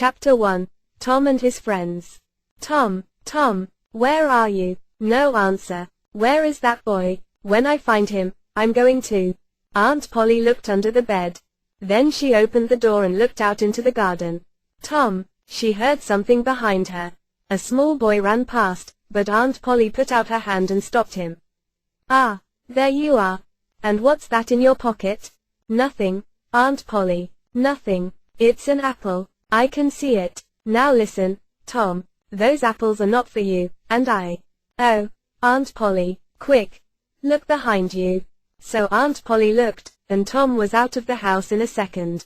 Chapter 1. Tom and his friends. Tom, where are you? No answer. Where is that boy? When I find him, I'm going to. Aunt Polly looked under the bed. Then she opened the door and looked out into the garden. Tom, she heard something behind her. A small boy ran past, but Aunt Polly put out her hand and stopped him. Ah, there you are. And what's that in your pocket? Nothing, Aunt Polly, nothing. It's an apple. I can see it. Now listen, Tom, those apples are not for you, and I. Oh, Aunt Polly, quick. Look behind you. So Aunt Polly looked, and Tom was out of the house in a second.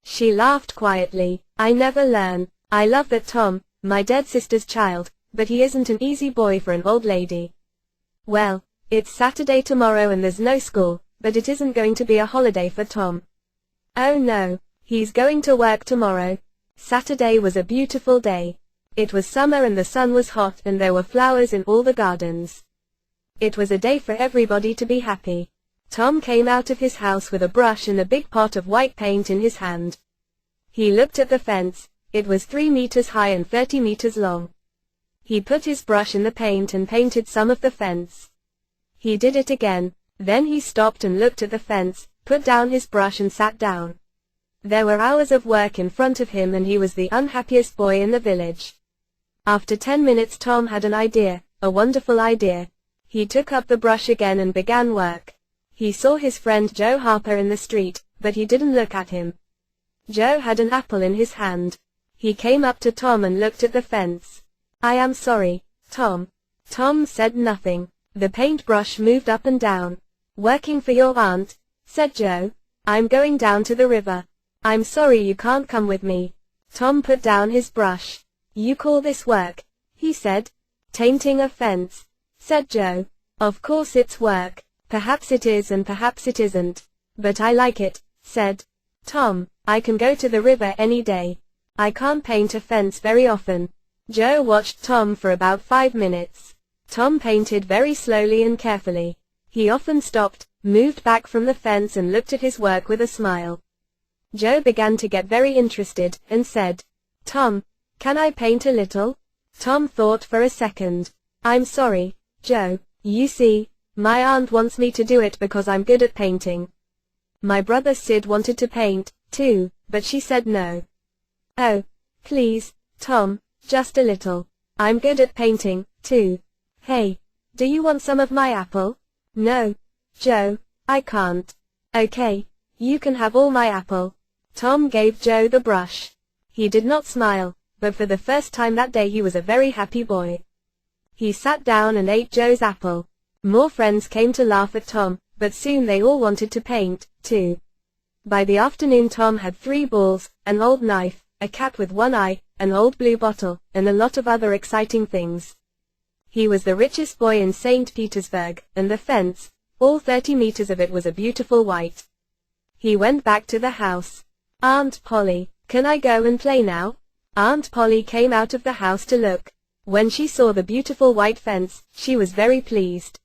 She laughed quietly. I never learn. I love that Tom, my dead sister's child, but he isn't an easy boy for an old lady. Well, it's Saturday tomorrow and there's no school, but it isn't going to be a holiday for Tom. Oh no, he's going to work tomorrow. Saturday was a beautiful day. It was summer and the sun was hot and there were flowers in all the gardens. It was a day for everybody to be happy. Tom came out of his house with a brush and a big pot of white paint in his hand. He looked at the fence. It was 3 meters high and 30 meters long. He put his brush in the paint and painted some of the fence. He did it again. Then he stopped and looked at the fence, put down his brush and sat down. There were hours of work in front of him and he was the unhappiest boy in the village. After 10 minutes Tom had an idea, a wonderful idea. He took up the brush again and began work. He saw his friend Joe Harper in the street, but he didn't look at him. Joe had an apple in his hand. He came up to Tom and looked at the fence. I am sorry, Tom. Tom said nothing. The paintbrush moved up and down. Working for your aunt, said Joe. I'm going down to the river. I'm sorry you can't come with me. Tom put down his brush. You call this work? He said. Painting a fence, said Joe. Of course it's work. Perhaps it is and perhaps it isn't. But I like it, said Tom. I can go to the river any day. I can't paint a fence very often. Joe watched Tom for about 5 minutes. Tom painted very slowly and carefully. He often stopped, moved back from the fence and looked at his work with a smile. Joe began to get very interested, and said, Tom, can I paint a little? Tom thought for a second. I'm sorry, Joe. You see, my aunt wants me to do it because I'm good at painting. My brother Sid wanted to paint, too, but she said no. Oh, please, Tom, just a little. I'm good at painting, too. Hey, do you want some of my apple? No, Joe, I can't. Okay, you can have all my apple. Tom gave Joe the brush. He did not smile, but for the first time that day he was a very happy boy. He sat down and ate Joe's apple. More friends came to laugh at Tom, but soon they all wanted to paint, too. By the afternoon Tom had 3 balls, an old knife, a cat with 1 eye, an old blue bottle, and a lot of other exciting things. He was the richest boy in St. Petersburg, and the fence, all 30 meters of it was a beautiful white. He went back to the house. Aunt Polly, can I go and play now? Aunt Polly came out of the house to look. When she saw the beautiful white fence, she was very pleased.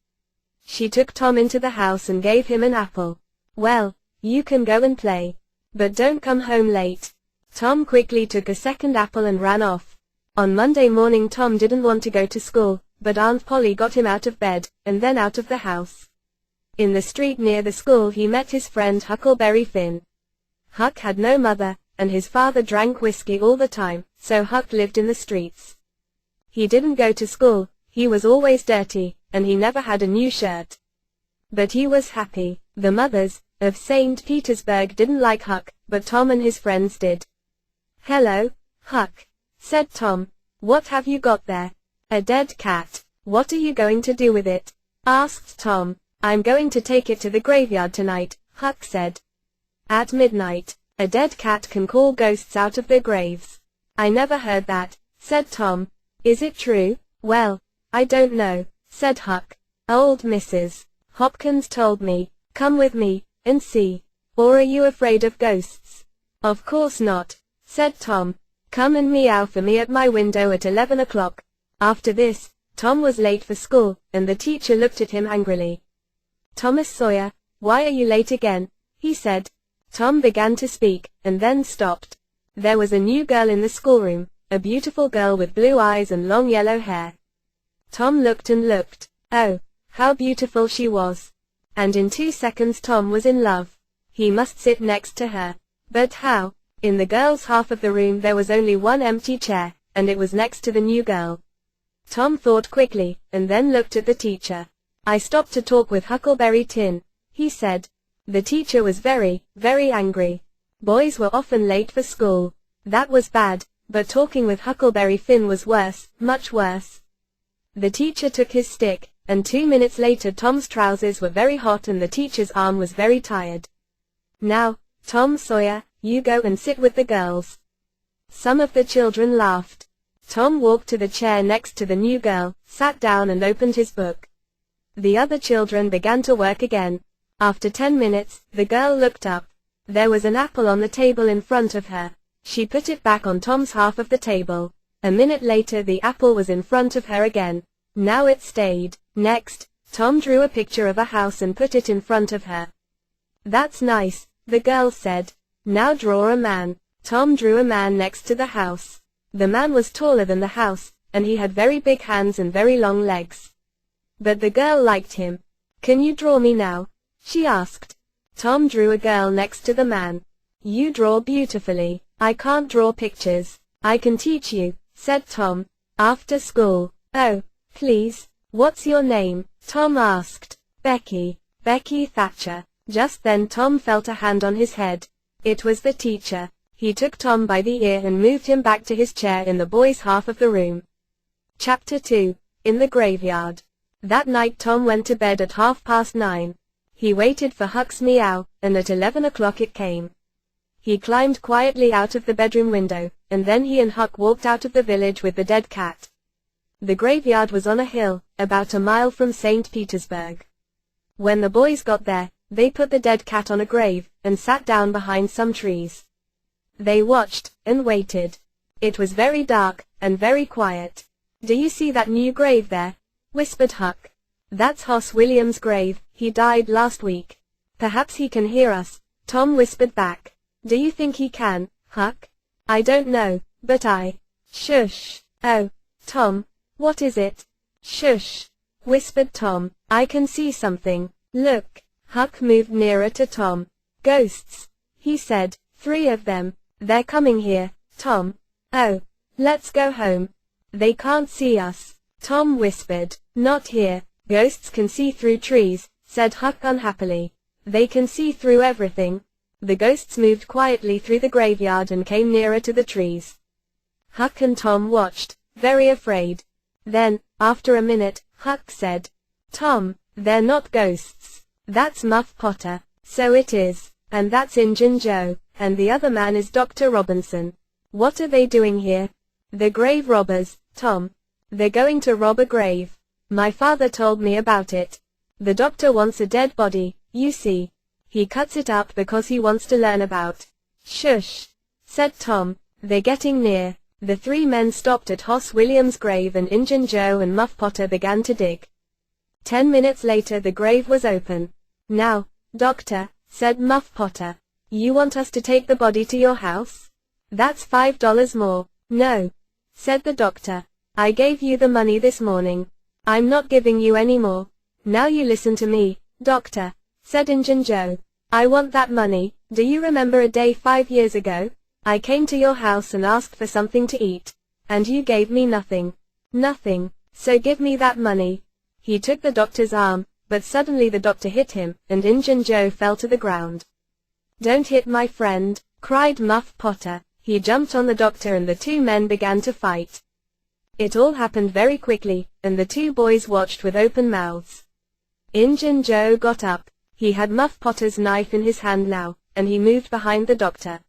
She took Tom into the house and gave him an apple. Well, you can go and play. But don't come home late. Tom quickly took a second apple and ran off. On Monday morning Tom didn't want to go to school, but Aunt Polly got him out of bed, and then out of the house. In the street near the school he met his friend Huckleberry Finn. Huck had no mother, and his father drank whiskey all the time, so Huck lived in the streets. He didn't go to school, he was always dirty, and he never had a new shirt. But he was happy. The mothers of St. Petersburg didn't like Huck, but Tom and his friends did. Hello, Huck, said Tom. What have you got there? A dead cat. What are you going to do with it? Asked Tom. I'm going to take it to the graveyard tonight, Huck said. At midnight, a dead cat can call ghosts out of their graves. I never heard that, said Tom. Is it true? Well, I don't know, said Huck. Old Mrs. Hopkins told me. Come with me, and see. Or are you afraid of ghosts? Of course not, said Tom. Come and meow for me at my window at 11 o'clock. After this, Tom was late for school, and the teacher looked at him angrily. Thomas Sawyer, why are you late again? He said. Tom began to speak, and then stopped. There was a new girl in the schoolroom, a beautiful girl with blue eyes and long yellow hair. Tom looked and looked. Oh, how beautiful she was. And in 2 seconds Tom was in love. He must sit next to her. But how? In the girls' half of the room there was only one empty chair, and it was next to the new girl. Tom thought quickly, and then looked at the teacher. I stopped to talk with Huckleberry Tin, he said. The teacher was very, very angry. Boys were often late for school. That was bad, but talking with Huckleberry Finn was worse, much worse. The teacher took his stick, and 2 minutes later Tom's trousers were very hot and the teacher's arm was very tired. Now, Tom Sawyer, you go and sit with the girls. Some of the children laughed. Tom walked to the chair next to the new girl, sat down and opened his book. The other children began to work again. After 10 minutes, the girl looked up. There was an apple on the table in front of her. She put it back on Tom's half of the table. A minute later the apple was in front of her again. Now it stayed. Next, Tom drew a picture of a house and put it in front of her. That's nice, the girl said. Now draw a man. Tom drew a man next to the house. The man was taller than the house, and he had very big hands and very long legs. But the girl liked him. Can you draw me now? She asked. Tom drew a girl next to the man. You draw beautifully. I can't draw pictures. I can teach you, said Tom. After school. Oh, please. What's your name? Tom asked. Becky. Becky Thatcher. Just then Tom felt a hand on his head. It was the teacher. He took Tom by the ear and moved him back to his chair in the boys' half of the room. Chapter 2. In the Graveyard. That night Tom went to bed at 9:30. He waited for Huck's meow, and at 11 o'clock it came. He climbed quietly out of the bedroom window, and then he and Huck walked out of the village with the dead cat. The graveyard was on a hill, about a mile from St. Petersburg. When the boys got there, they put the dead cat on a grave, and sat down behind some trees. They watched, and waited. It was very dark, and very quiet. Do you see that new grave there? Whispered Huck. That's Hoss Williams' grave, he died last week. Perhaps he can hear us, Tom whispered back. Do you think he can, Huck? I don't know, but Shush. Oh, Tom, what is it? Shush, whispered Tom. I can see something. Look. Huck moved nearer to Tom. Ghosts, he said. 3 of them. They're coming here, Tom. Oh, let's go home. They can't see us, Tom whispered. Not here. Ghosts can see through trees, said Huck unhappily. They can see through everything. The ghosts moved quietly through the graveyard and came nearer to the trees. Huck and Tom watched, very afraid. Then, after a minute, Huck said, Tom, they're not ghosts. That's Muff Potter. So it is. And that's Injun Joe. And the other man is Dr. Robinson. What are they doing here? The grave robbers, Tom. They're going to rob a grave. My father told me about it. The doctor wants a dead body, you see. He cuts it up because he wants to learn about. Shush, said Tom. They're getting near. The 3 men stopped at Hoss Williams' grave and Injun Joe and Muff Potter began to dig. 10 minutes later the grave was open. Now, doctor, said Muff Potter. You want us to take the body to your house? That's $5 more. No, said the doctor. I gave you the money this morning. I'm not giving you any more. Now you listen to me, doctor, said Injun Joe. I want that money. Do you remember a day 5 years ago? I came to your house and asked for something to eat. And you gave me nothing. Nothing. So give me that money. He took the doctor's arm, but suddenly the doctor hit him, and Injun Joe fell to the ground. Don't hit my friend, cried Muff Potter. He jumped on the doctor and the 2 men began to fight. It all happened very quickly, and the 2 boys watched with open mouths. Injun Joe got up. He had Muff Potter's knife in his hand now, and he moved behind the doctor.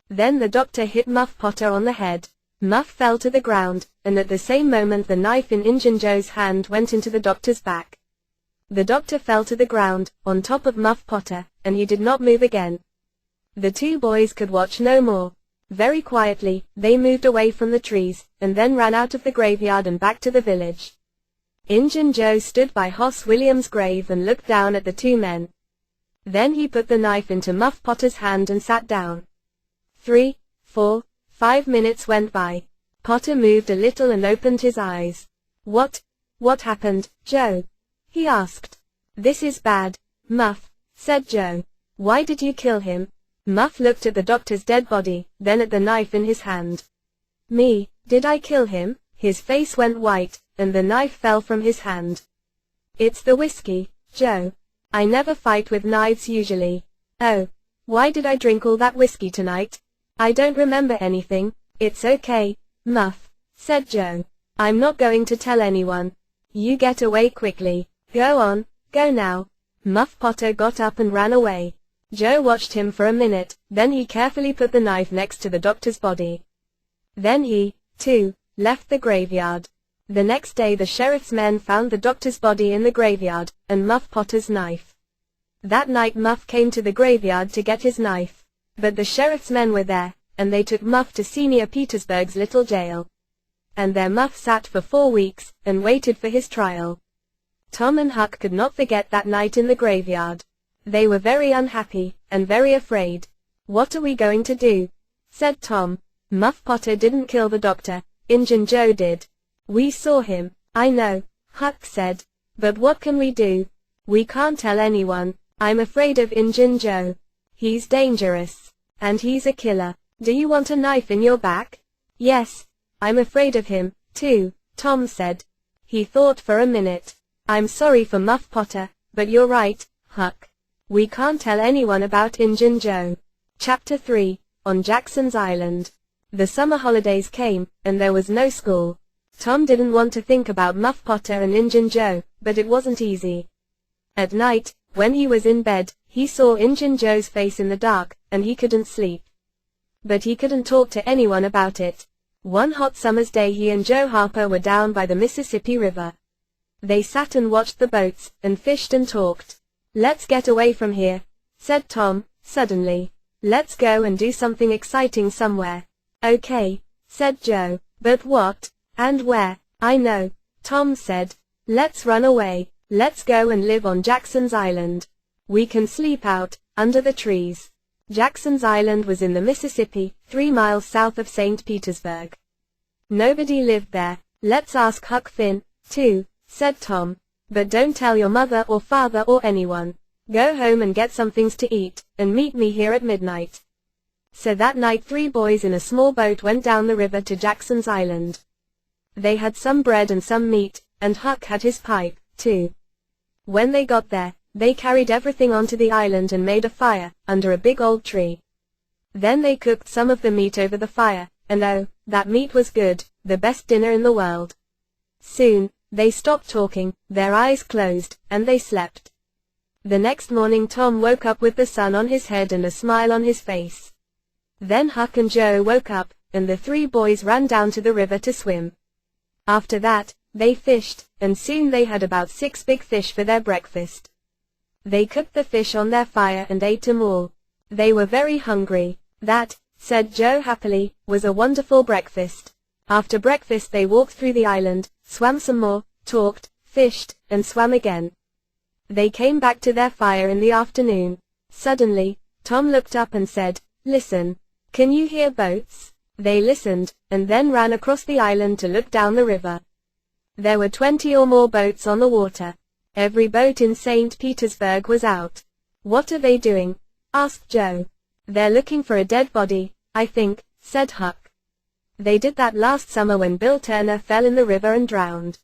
Then the doctor hit Muff Potter on the head. Muff fell to the ground, and at the same moment the knife in Injun Joe's hand went into the doctor's back. The doctor fell to the ground, on top of Muff Potter, and he did not move again. The 2 boys could watch no more. Very quietly, they moved away from the trees, and then ran out of the graveyard and back to the village. Injun Joe stood by Hoss Williams' grave and looked down at the 2 men. Then he put the knife into Muff Potter's hand and sat down. 3, 5 minutes went by. Potter moved a little and opened his eyes. What happened, Joe? He asked. This is bad, Muff, said Joe. Why did you kill him? Muff looked at the doctor's dead body, then at the knife in his hand. Me, did I kill him? His face went white, and the knife fell from his hand. It's the whiskey, Joe. I never fight with knives usually. Oh, why did I drink all that whiskey tonight? I don't remember anything. It's okay, Muff, said Joe. I'm not going to tell anyone. You get away quickly. Go on, go now. Muff Potter got up and ran away. Joe watched him for a minute, then he carefully put the knife next to the doctor's body. Then he, too, left the graveyard. The next day the sheriff's men found the doctor's body in the graveyard, and Muff Potter's knife. That night Muff came to the graveyard to get his knife. But the sheriff's men were there, and they took Muff to Senior Petersburg's little jail. And there Muff sat for 4 weeks, and waited for his trial. Tom and Huck could not forget that night in the graveyard. They were very unhappy, and very afraid. What are we going to do? Said Tom. Muff Potter didn't kill the doctor, Injun Joe did. We saw him. I know, Huck said. But what can we do? We can't tell anyone. I'm afraid of Injun Joe. He's dangerous. And he's a killer. Do you want a knife in your back? Yes. I'm afraid of him, too, Tom said. He thought for a minute. I'm sorry for Muff Potter, but you're right, Huck. We can't tell anyone about Injun Joe. Chapter 3, on Jackson's Island. The summer holidays came, and there was no school. Tom didn't want to think about Muff Potter and Injun Joe, but it wasn't easy. At night, when he was in bed, he saw Injun Joe's face in the dark, and he couldn't sleep. But he couldn't talk to anyone about it. One hot summer's day he and Joe Harper were down by the Mississippi River. They sat and watched the boats, and fished and talked. Let's get away from here, said Tom, suddenly. Let's go and do something exciting somewhere. Okay, said Joe. But what? And where? I know, Tom said. Let's run away. Let's go and live on Jackson's Island. We can sleep out, under the trees. Jackson's Island was in the Mississippi, 3 miles south of St. Petersburg. Nobody lived there. Let's ask Huck Finn, too, said Tom. But don't tell your mother or father or anyone. Go home and get some things to eat, and meet me here at midnight. So that night 3 boys in a small boat went down the river to Jackson's Island. They had some bread and some meat, and Huck had his pipe, too. When they got there, they carried everything onto the island and made a fire, under a big old tree. Then they cooked some of the meat over the fire, and oh, that meat was good, the best dinner in the world. Soon, they stopped talking, their eyes closed, and they slept. The next morning Tom woke up with the sun on his head and a smile on his face. Then Huck and Joe woke up, and the 3 boys ran down to the river to swim. After that, they fished, and soon they had about 6 big fish for their breakfast. They cooked the fish on their fire and ate them all. They were very hungry. That, said Joe happily, was a wonderful breakfast. After breakfast they walked through the island, swam some more, talked, fished, and swam again. They came back to their fire in the afternoon. Suddenly, Tom looked up and said, "Listen. Can you hear boats?" They listened, and then ran across the island to look down the river. There were 20 or more boats on the water. Every boat in St. Petersburg was out. "What are they doing?" asked Joe. "They're looking for a dead body, I think," said Huck. "They did that last summer when Bill Turner fell in the river and drowned."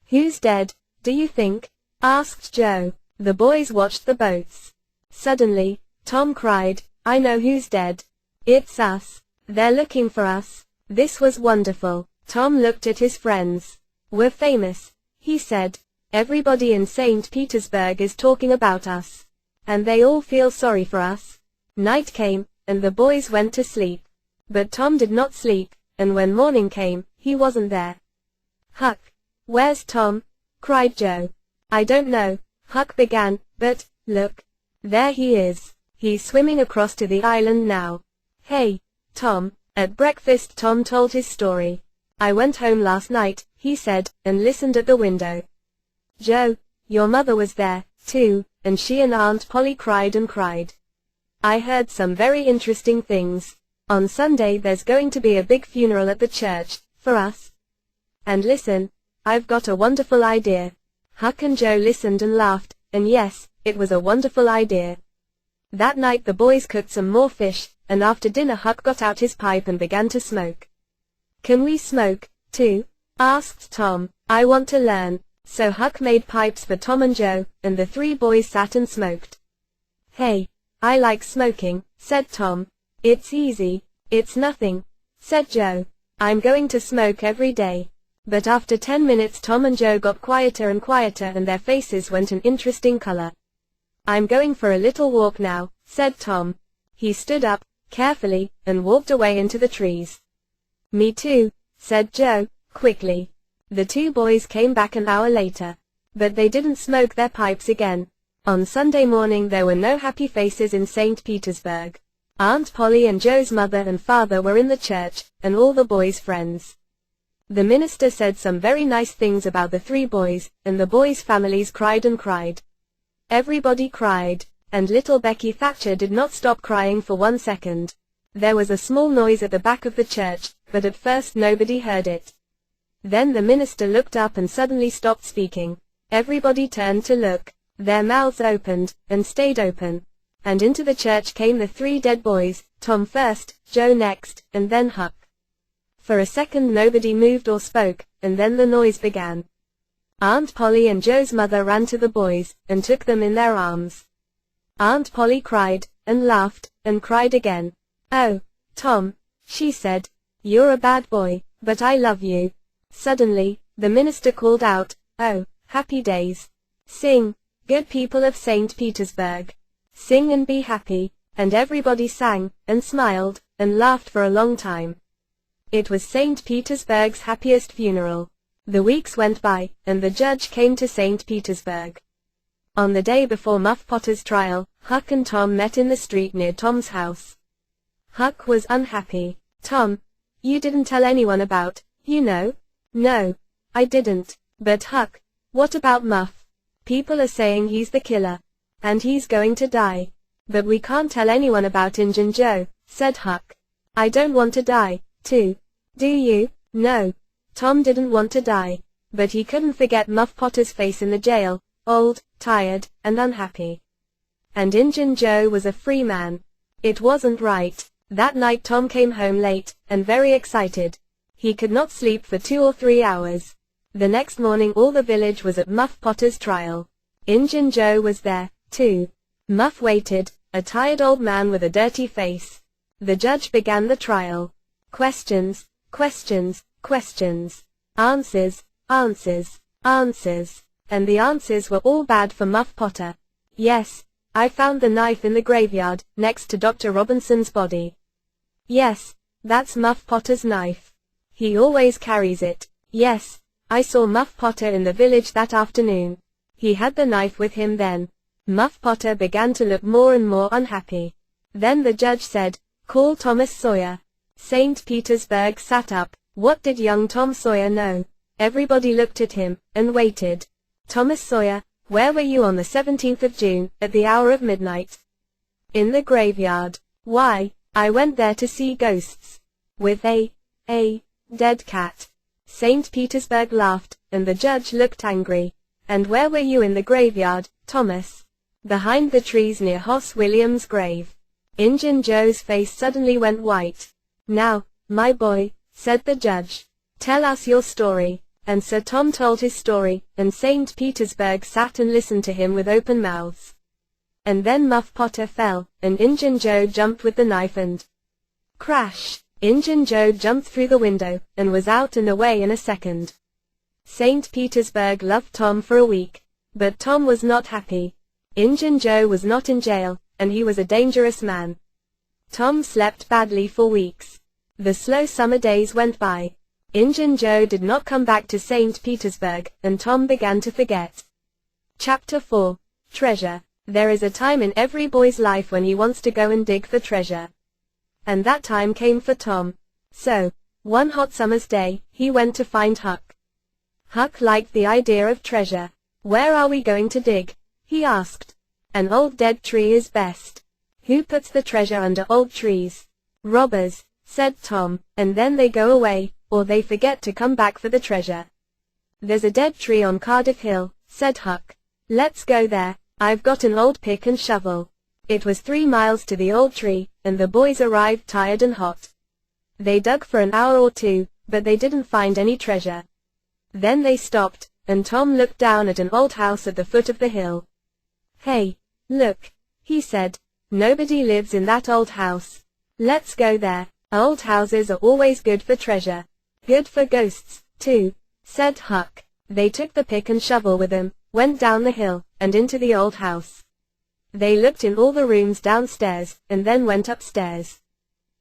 "Who's dead, do you think?" asked Joe. The boys watched the boats. Suddenly, Tom cried, "I know who's dead. It's us. They're looking for us." This was wonderful. Tom looked at his friends. "We're famous," he said. "Everybody in St. Petersburg is talking about us. And they all feel sorry for us." Night came, and the boys went to sleep. But Tom did not sleep, and when morning came, he wasn't there. "Huck, where's Tom?" cried Joe. "I don't know," Huck began, "but, look. There he is. He's swimming across to the island now. Hey, Tom." At breakfast Tom told his story. "I went home last night," he said, "and listened at the window. Joe, your mother was there, too, and she and Aunt Polly cried and cried. I heard some very interesting things. On Sunday there's going to be a big funeral at the church, for us. And listen, I've got a wonderful idea. Huck and Joe listened and laughed, and yes, it was a wonderful idea. That night the boys cooked some more fish, and after dinner Huck got out his pipe and began to smoke. Can we smoke, too? Asked Tom. I want to learn. So Huck made pipes for Tom and Joe, and the three boys sat and smoked. Hey, I like smoking, said Tom. It's easy. It's nothing, said Joe. I'm going to smoke every day. But after 10 minutes Tom and Joe got quieter and quieter and their faces went an interesting color. I'm going for a little walk now, said Tom. He stood up, carefully, and walked away into the trees. Me too, said Joe, quickly. The two boys came back an hour later. But they didn't smoke their pipes again. On Sunday morning there were no happy faces in St. Petersburg. Aunt Polly and Joe's mother and father were in the church, and all the boys' friends. The minister said some very nice things about the three boys, and the boys' families cried and cried. Everybody cried, and little Becky Thatcher did not stop crying for 1 second. There was a small noise at the back of the church, but at first nobody heard it. Then the minister looked up and suddenly stopped speaking. Everybody turned to look. Their mouths opened, and stayed open. And into the church came the three dead boys, Tom first, Joe next, and then Huck. For a second nobody moved or spoke, and then the noise began. Aunt Polly and Joe's mother ran to the boys, and took them in their arms. Aunt Polly cried, and laughed, and cried again. Oh, Tom, she said, you're a bad boy, but I love you. Suddenly, the minister called out, oh, happy days. Sing, good people of St. Petersburg. Sing and be happy, and everybody sang, and smiled, and laughed for a long time. It was St. Petersburg's happiest funeral. The weeks went by, and the judge came to St. Petersburg. On the day before Muff Potter's trial, Huck and Tom met in the street near Tom's house. Huck was unhappy. Tom, you didn't tell anyone about, you know? No, I didn't. But Huck, what about Muff? People are saying he's the killer. And he's going to die. But we can't tell anyone about Injun Joe, said Huck. I don't want to die, too. Do you? No. Tom didn't want to die. But he couldn't forget Muff Potter's face in the jail, old, tired, and unhappy. And Injun Joe was a free man. It wasn't right. That night Tom came home late, and very excited. He could not sleep for 2 or 3 hours. The next morning all the village was at Muff Potter's trial. Injun Joe was there, too. Muff waited, a tired old man with a dirty face. The judge began the trial. Questions, questions, questions. Answers, answers, answers. And the answers were all bad for Muff Potter. Yes, I found the knife in the graveyard, next to Dr. Robinson's body. Yes, that's Muff Potter's knife. He always carries it. Yes, I saw Muff Potter in the village that afternoon. He had the knife with him then. Muff Potter began to look more and more unhappy. Then the judge said, call Thomas Sawyer. St. Petersburg sat up. What did young Tom Sawyer know? Everybody looked at him, and waited. Thomas Sawyer, where were you on the 17th of June, at the hour of midnight? In the graveyard. Why, I went there to see ghosts. With a dead cat. St. Petersburg laughed, and the judge looked angry. And where were you in the graveyard, Thomas? Behind the trees near Hoss Williams' grave. Injun Joe's face suddenly went white. Now, my boy, said the judge, tell us your story. And Sir Tom told his story, and St. Petersburg sat and listened to him with open mouths. And then Muff Potter fell, and Injun Joe jumped with the knife and crash! Injun Joe jumped through the window, and was out and away in a second. St. Petersburg loved Tom for a week. But Tom was not happy. Injun Joe was not in jail, and he was a dangerous man. Tom slept badly for weeks. The slow summer days went by. Injun Joe did not come back to St. Petersburg, and Tom began to forget. Chapter 4. Treasure. There is a time in every boy's life when he wants to go and dig for treasure. And that time came for Tom. So, one hot summer's day, he went to find Huck. Huck liked the idea of treasure. Where are we going to dig? He asked. An old dead tree is best. Who puts the treasure under old trees? Robbers, said Tom, and then they go away, or they forget to come back for the treasure. There's a dead tree on Cardiff Hill, said Huck. Let's go there, I've got an old pick and shovel. It was 3 miles to the old tree, and the boys arrived tired and hot. They dug for an hour or two, but they didn't find any treasure. Then they stopped, and Tom looked down at an old house at the foot of the hill. Hey, look, he said. Nobody lives in that old house. Let's go there. Old houses are always good for treasure. Good for ghosts, too, said Huck. They took the pick and shovel with them, went down the hill, and into the old house. They looked in all the rooms downstairs, and then went upstairs.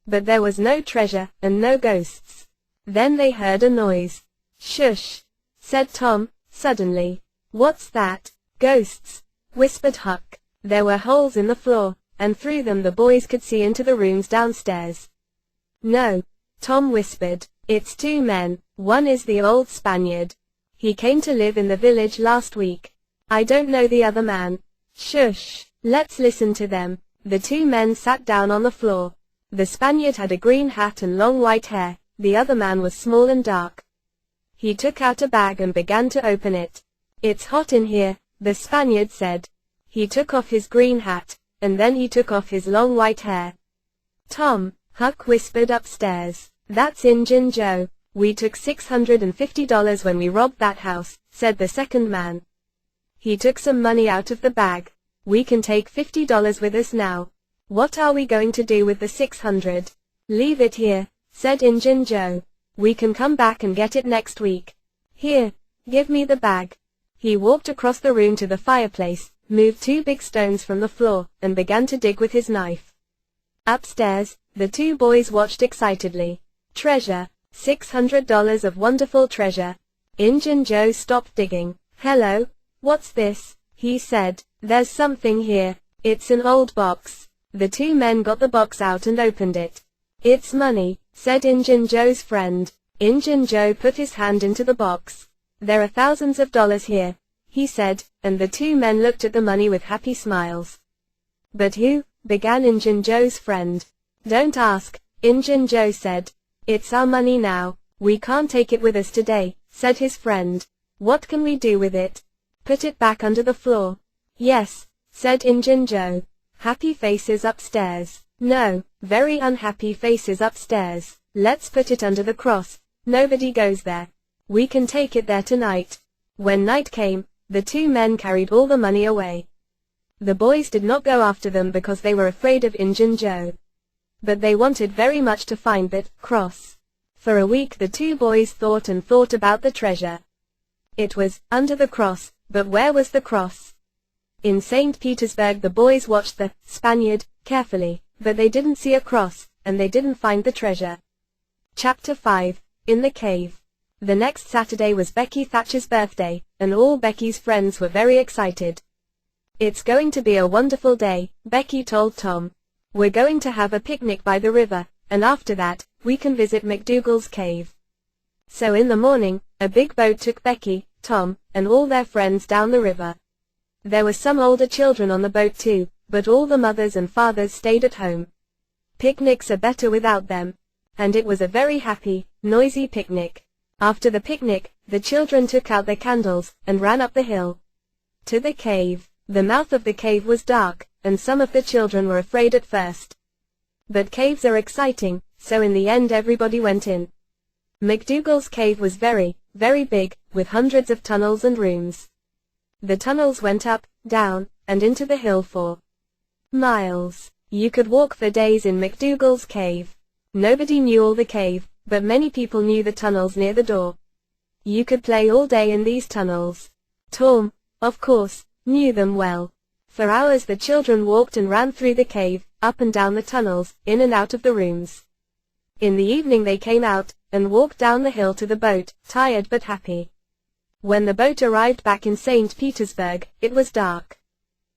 But there was no treasure, and no ghosts. Then they heard a noise. Shush, said Tom, suddenly. What's that? Ghosts, whispered Huck. There were holes in the floor, and through them the boys could see into the rooms downstairs. No, Tom whispered. It's 2 men, one is the old Spaniard. He came to live in the village last week. I don't know the other man. Shush, let's listen to them. The 2 men sat down on the floor. The Spaniard had a green hat and long white hair, the other man was small and dark. He took out a bag and began to open it. It's hot in here, the Spaniard said. He took off his green hat, and then he took off his long white hair. Tom, Huck whispered upstairs. That's Injun Joe. We took $650 when we robbed that house, said the second man. He took some money out of the bag. We can take $50 with us now. What are we going to do with the $600? Leave it here, said Injun Joe. We can come back and get it next week. Here, give me the bag. He walked across the room to the fireplace, moved 2 big stones from the floor, and began to dig with his knife. Upstairs, the 2 boys watched excitedly. Treasure, $600 of wonderful treasure. Injun Joe stopped digging. Hello, what's this? He said. There's something here. It's an old box. The 2 men got the box out and opened it. It's money, said Injun Joe's friend. Injun Joe put his hand into the box. There are thousands of dollars here, he said, and the 2 men looked at the money with happy smiles. But who? Began Injun Joe's friend. Don't ask, Injun Joe said. It's our money now. We can't take it with us today, said his friend. What can we do with it? Put it back under the floor. Yes, said Injun Joe. Happy faces upstairs. No, very unhappy faces upstairs. Let's put it under the cross. Nobody goes there. We can take it there tonight. When night came, the 2 men carried all the money away. The boys did not go after them because they were afraid of Injun Joe. But they wanted very much to find that cross. For a week the 2 boys thought and thought about the treasure. It was under the cross, but where was the cross? In St. Petersburg the boys watched the Spaniard carefully, but they didn't see a cross, and they didn't find the treasure. Chapter 5, In the Cave. The next Saturday was Becky Thatcher's birthday, and all Becky's friends were very excited. It's going to be a wonderful day, Becky told Tom. We're going to have a picnic by the river, and after that, we can visit McDougal's cave. So in the morning, a big boat took Becky, Tom, and all their friends down the river. There were some older children on the boat too, but all the mothers and fathers stayed at home. Picnics are better without them. And it was a very happy, noisy picnic. After the picnic, the children took out their candles, and ran up the hill. To the cave. The mouth of the cave was dark, and some of the children were afraid at first. But caves are exciting, so in the end everybody went in. McDougal's cave was very, very big, with hundreds of tunnels and rooms. The tunnels went up, down, and into the hill for miles. You could walk for days in McDougal's cave. Nobody knew all the cave, but many people knew the tunnels near the door. You could play all day in these tunnels. Tom, of course, knew them well. For hours the children walked and ran through the cave, up and down the tunnels, in and out of the rooms. In the evening they came out, and walked down the hill to the boat, tired but happy. When the boat arrived back in St. Petersburg, it was dark.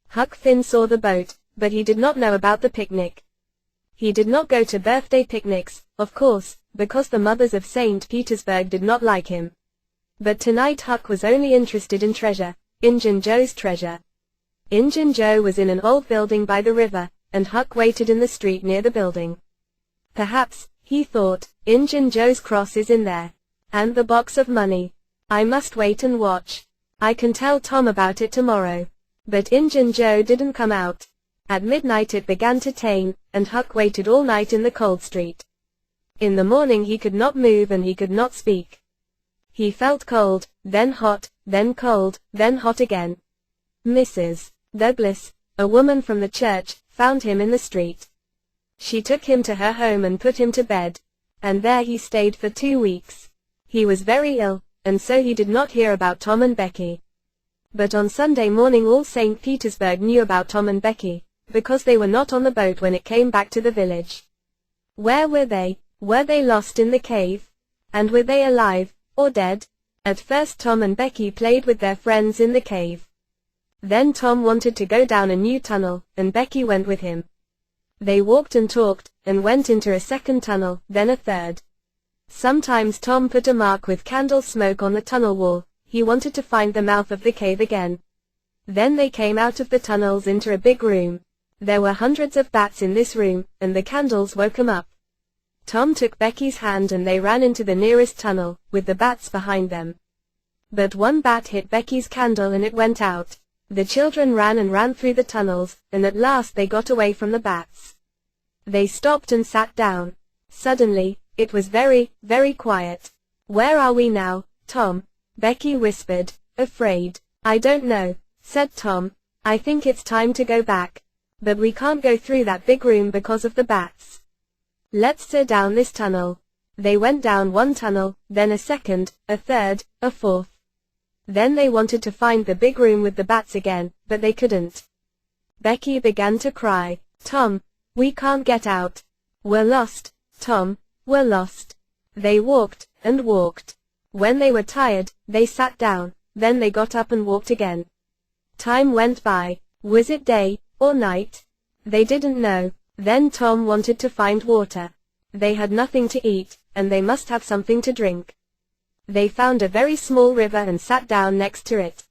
Huck Finn saw the boat, but he did not know about the picnic. He did not go to birthday picnics, of course, because the mothers of St. Petersburg did not like him. But tonight Huck was only interested in treasure, Injun Joe's treasure. Injun Joe was in an old building by the river, and Huck waited in the street near the building. Perhaps, he thought, Injun Joe's cross is in there. And the box of money. I must wait and watch. I can tell Tom about it tomorrow. But Injun Joe didn't come out. At midnight it began to rain, and Huck waited all night in the cold street. In the morning he could not move and he could not speak. He felt cold, then hot, then cold, then hot again. Mrs. Douglas, a woman from the church, found him in the street. She took him to her home and put him to bed. And there he stayed for 2 weeks. He was very ill, and so he did not hear about Tom and Becky. But on Sunday morning all St. Petersburg knew about Tom and Becky, because they were not on the boat when it came back to the village. Where were they? Were they lost in the cave? And were they alive, or dead? At first Tom and Becky played with their friends in the cave. Then Tom wanted to go down a new tunnel, and Becky went with him. They walked and talked, and went into a second tunnel, then a third. Sometimes Tom put a mark with candle smoke on the tunnel wall. He wanted to find the mouth of the cave again. Then they came out of the tunnels into a big room. There were hundreds of bats in this room, and the candles woke 'em up. Tom took Becky's hand and they ran into the nearest tunnel, with the bats behind them. But one bat hit Becky's candle and it went out. The children ran and ran through the tunnels, and at last they got away from the bats. They stopped and sat down. Suddenly, it was very, very quiet. Where are we now, Tom? Becky whispered, afraid. I don't know, said Tom. I think it's time to go back. But we can't go through that big room because of the bats. Let's sit down this tunnel. They went down one tunnel, then a second, a third, a fourth. Then they wanted to find the big room with the bats again, but they couldn't. Becky began to cry. Tom, we can't get out. We're lost, Tom, we're lost. They walked, and walked. When they were tired, they sat down, then they got up and walked again. Time went by. Was it day, or night? They didn't know. Then Tom wanted to find water. They had nothing to eat, and they must have something to drink. They found a very small river and sat down next to it.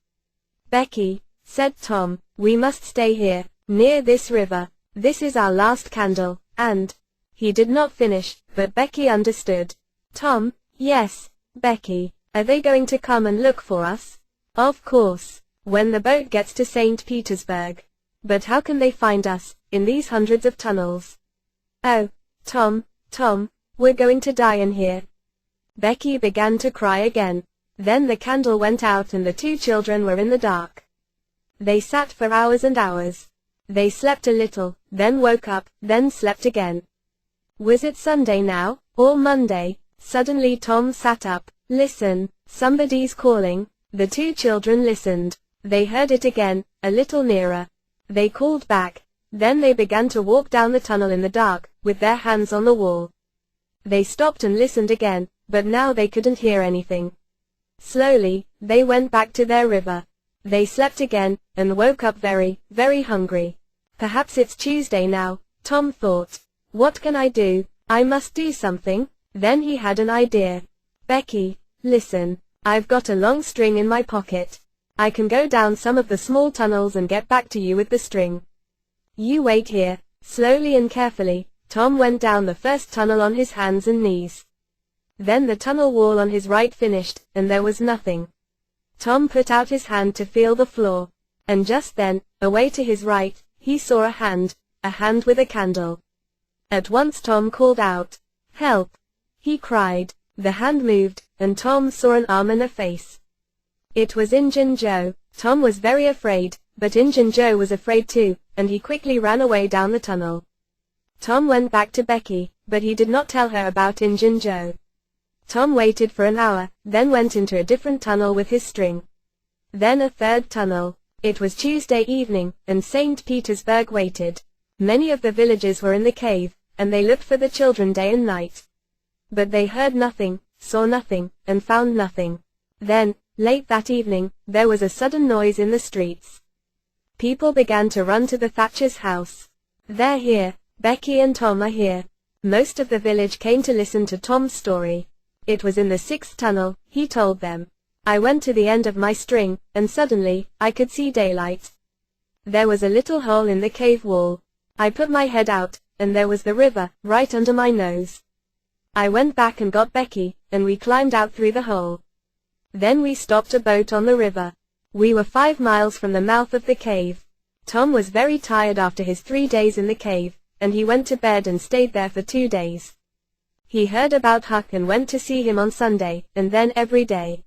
Becky, said Tom, we must stay here, near this river. This is our last candle, and... He did not finish, but Becky understood. Tom, yes, Becky, are they going to come and look for us? Of course, when the boat gets to St. Petersburg. But how can they find us, in these hundreds of tunnels? Oh, Tom, we're going to die in here. Becky began to cry again. Then the candle went out and the two children were in the dark. They sat for hours and hours. They slept a little, then woke up, then slept again. Was it Sunday now, or Monday? Suddenly Tom sat up. Listen, somebody's calling. The two children listened. They heard it again, a little nearer. They called back. Then they began to walk down the tunnel in the dark, with their hands on the wall. They stopped and listened again, but now they couldn't hear anything. Slowly, they went back to their river. They slept again, and woke up very, very hungry. Perhaps it's Tuesday now, Tom thought. What can I do? I must do something. Then he had an idea. Becky, listen. I've got a long string in my pocket. I can go down some of the small tunnels and get back to you with the string. You wait here. Slowly and carefully, Tom went down the first tunnel on his hands and knees. Then the tunnel wall on his right finished, and there was nothing. Tom put out his hand to feel the floor. And just then, away to his right, he saw a hand with a candle. At once Tom called out, "Help!" he cried. The hand moved, and Tom saw an arm and a face. It was Injun Joe. Tom was very afraid, but Injun Joe was afraid too, and he quickly ran away down the tunnel. Tom went back to Becky, but he did not tell her about Injun Joe. Tom waited for an hour, then went into a different tunnel with his string. Then a third tunnel. It was Tuesday evening, and St. Petersburg waited. Many of the villagers were in the cave, and they looked for the children day and night. But they heard nothing, saw nothing, and found nothing. Then, late that evening, there was a sudden noise in the streets. People began to run to the Thatcher's house. They're here. Becky and Tom are here. Most of the village came to listen to Tom's story. It was in the 6th tunnel, he told them. I went to the end of my string, and suddenly, I could see daylight. There was a little hole in the cave wall. I put my head out, and there was the river, right under my nose. I went back and got Becky, and we climbed out through the hole. Then we stopped a boat on the river. We were 5 miles from the mouth of the cave. Tom was very tired after his 3 days in the cave, and he went to bed and stayed there for 2 days. He heard about Huck and went to see him on Sunday, and then every day.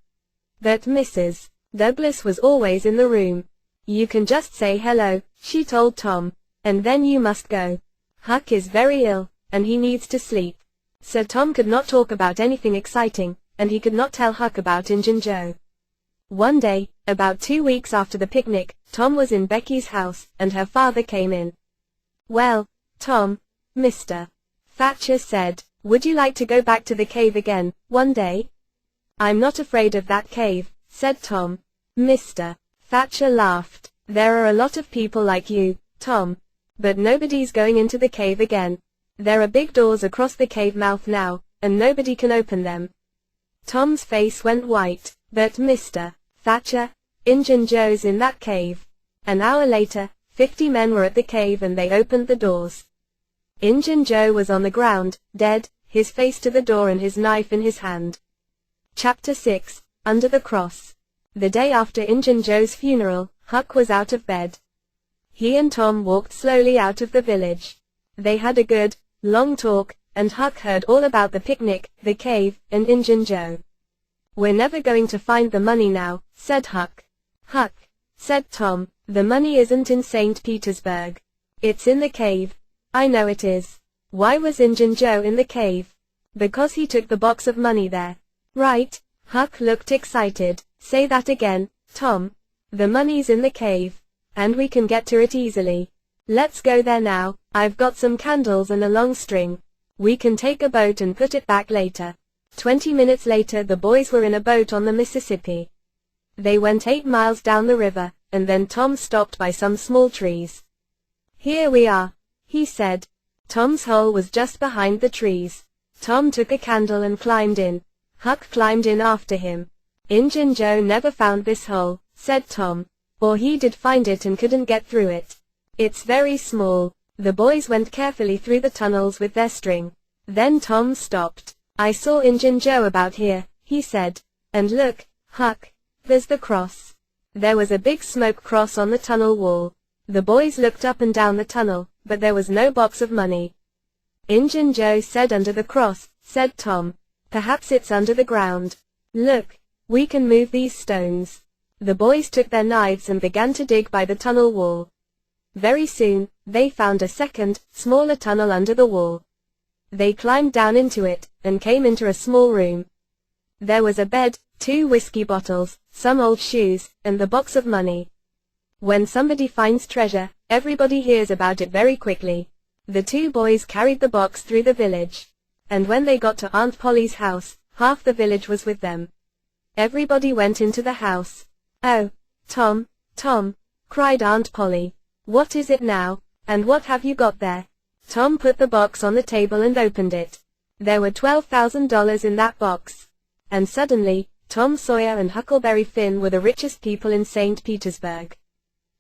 But Mrs. Douglas was always in the room. You can just say hello, she told Tom, and then you must go. Huck is very ill, and he needs to sleep. So Tom could not talk about anything exciting, and he could not tell Huck about Injun Joe. One day, about 2 weeks after the picnic, Tom was in Becky's house, and her father came in. "Well, Tom," Mr. Thatcher said, "would you like to go back to the cave again, one day?" "I'm not afraid of that cave," said Tom. Mr. Thatcher laughed. "There are a lot of people like you, Tom. But nobody's going into the cave again. There are big doors across the cave mouth now, and nobody can open them." Tom's face went white. "But Mr. Thatcher, Injun Joe's in that cave." An hour later, 50 men were at the cave and they opened the doors. Injun Joe was on the ground, dead, his face to the door and his knife in his hand. Chapter 6, Under the Cross. The day after Injun Joe's funeral, Huck was out of bed. He and Tom walked slowly out of the village. They had a good, long talk, and Huck heard all about the picnic, the cave, and Injun Joe. "We're never going to find the money now," said Huck. "Huck," said Tom, "the money isn't in St. Petersburg. It's in the cave." "I know it is. Why was Injun Joe in the cave?" "Because he took the box of money there." "Right." Huck looked excited. "Say that again, Tom." "The money's in the cave. And we can get to it easily. Let's go there now. I've got some candles and a long string. We can take a boat and put it back later." 20 minutes later the boys were in a boat on the Mississippi. They went 8 miles down the river, and then Tom stopped by some small trees. "Here we are," he said. Tom's hole was just behind the trees. Tom took a candle and climbed in. Huck climbed in after him. "Injun Joe never found this hole," said Tom. "Or he did find it and couldn't get through it. It's very small." The boys went carefully through the tunnels with their string. Then Tom stopped. "I saw Injun Joe about here," he said. "And look, Huck, there's the cross." There was a big smoke cross on the tunnel wall. The boys looked up and down the tunnel, but there was no box of money. "Injun Joe said under the cross," said Tom. "Perhaps it's under the ground. Look, we can move these stones." The boys took their knives and began to dig by the tunnel wall. Very soon, they found a second, smaller tunnel under the wall. They climbed down into it, and came into a small room. There was a bed, 2 whiskey bottles, some old shoes, and the box of money. When somebody finds treasure, everybody hears about it very quickly. The 2 boys carried the box through the village. And when they got to Aunt Polly's house, half the village was with them. Everybody went into the house. "Oh, Tom, Tom," cried Aunt Polly. "What is it now, and what have you got there?" Tom put the box on the table and opened it. There were $12,000 in that box. And suddenly, Tom Sawyer and Huckleberry Finn were the richest people in St. Petersburg.